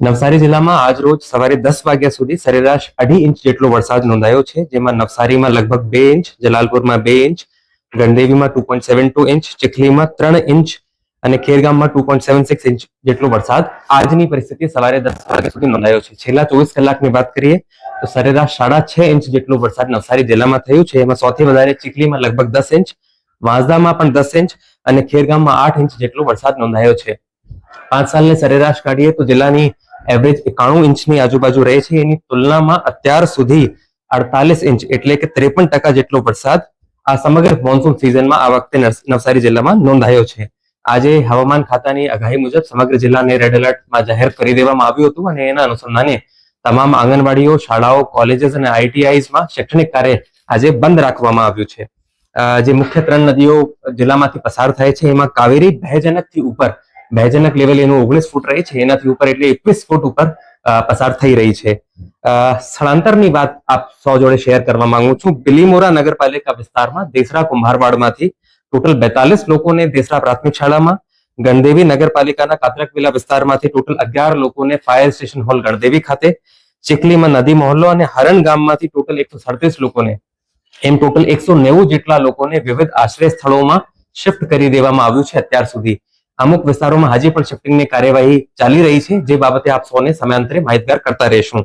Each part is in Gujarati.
નવસારી જિલ્લામાં આજ રોજ સવારે 10 વાગ્યા સુધી સરેરાશ 2.5 ઇંચ જેટલો વરસાદ નોંધાયો છે, જેમાં નવસારીમાં લગભગ 2 ઇંચ, જલાલપુરમાં 2 ઇંચ, ગણદેવીમાં 2.72 ઇંચ, ચીખલીમાં 3 ઇંચ અને ખેરગામમાં 2.76 ઇંચ જેટલો વરસાદ આજની પરિસ્થિતિ સવારે 10 વાગ્યા સુધી નોંધાયો છે. છેલ્લા 24 કલાકની વાત કરીએ તો સરેરાશ 6.5 ઇંચ જેટલો વરસાદ નવસારી જિલ્લામાં થયું છે. એમાં સૌથી વધારે ચીખલીમાં લગભગ 10 ઇંચ, વાંસદામાં પણ 10 ઇંચ અને ખેરગામમાં 8 ઇંચ જેટલો વરસાદ નોંધાયો છે. 5 સાલની સરેરાશ કાઢીએ તો જિલ્લાની એવરેજ 91 ઇંચની આજુબાજુ રહે છે. એની તુલનામાં અત્યાર સુધી 48 ઇંચ એટલે કે 53% જેટલો વરસાદ આ સમગ્ર મોન્સૂન સિઝનમાં આ વખતે નવસારી જિલ્લામાં નોંધાયો છે. આજે હવામાન ખાતાની આગાહી મુજબ સમગ્ર જિલ્લાને રેડ એલર્ટમાં જાહેર કરી દેવામાં આવ્યું હતું અને એના અનુસંધાને તમામ આંગણવાડીઓ, શાળાઓ, કોલેજીસ અને આઈટીઆઈઝમાં શૈક્ષણિક કાર્ય આજે બંધ રાખવામાં આવ્યું છે. જે મુખ્ય 3 નદીઓ જિલ્લામાંથી પસાર થાય છે એમાં કાવેરી ભયજનકથી ઉપર, ભયજનક લેવલ એનું 19 ફૂટ રહે છે, એનાથી ઉપર એટલે 21 ફૂટ ઉપર પસાર થઈ રહી છે. સ્થળાંતરની વાત આપ સૌ જોડે શેર કરવા માંગુ છું. બિલીમોરા નગરપાલિકા વિસ્તારમાં દેસરા કુંભારવાડમાંથી ટોટલ 42 લોકોને દેસરા પ્રાથમિક શાળામાં, ગણદેવી નગરપાલિકાના કાતરકવિલા વિસ્તારમાંથી ટોટલ 11 લોકોને ફાયર સ્ટેશન હોલ ગણદેવી ખાતે, ચીખલીમાં નદી મહોલ્લો અને હરણ ગામમાંથી ટોટલ 137 લોકોને, એમ ટોટલ 190 જેટલા લોકોને વિવિધ આશ્રય સ્થળોમાં શિફ્ટ કરી દેવામાં આવ્યું છે. અત્યાર સુધી અમુક વિસ્તારોમાં હજી પણ શિફ્ટિંગની કાર્યવાહી ચાલી રહી છે, જે બાબતે આપ સૌને સમયાંતરે માહિતગાર કરતા રહેશું.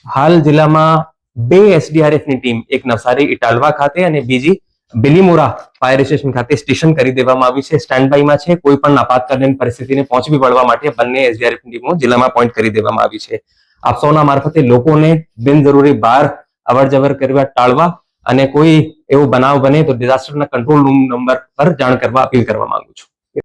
હાલ જિલ્લામાં 2 એસડીઆરએફની ટીમ, એક નવસારી ઇટાલવા ખાતે અને બીજી બિલીમોરા ફાયર સ્ટેશન ખાતે સ્ટેશન કરી દેવામાં આવી છે, સ્ટેન્ડ બાયમાં છે. કોઈ પણ આપાતકાલીન પરિસ્થિતિને પહોંચી વળવા માટે બંને એસડીઆરએફની ટીમો જિલ્લામાં પોઈન્ટ કરી દેવામાં આવી છે. આપ સૌના મારફતે લોકોને બિનજરૂરી બહાર અવર જવર કરવા ટાળવા અને કોઈ એવો બનાવ બને તો ડિઝાસ્ટરના કંટ્રોલ રૂમ નંબર પર જાણ કરવા અપીલ કરવા માંગુ છું.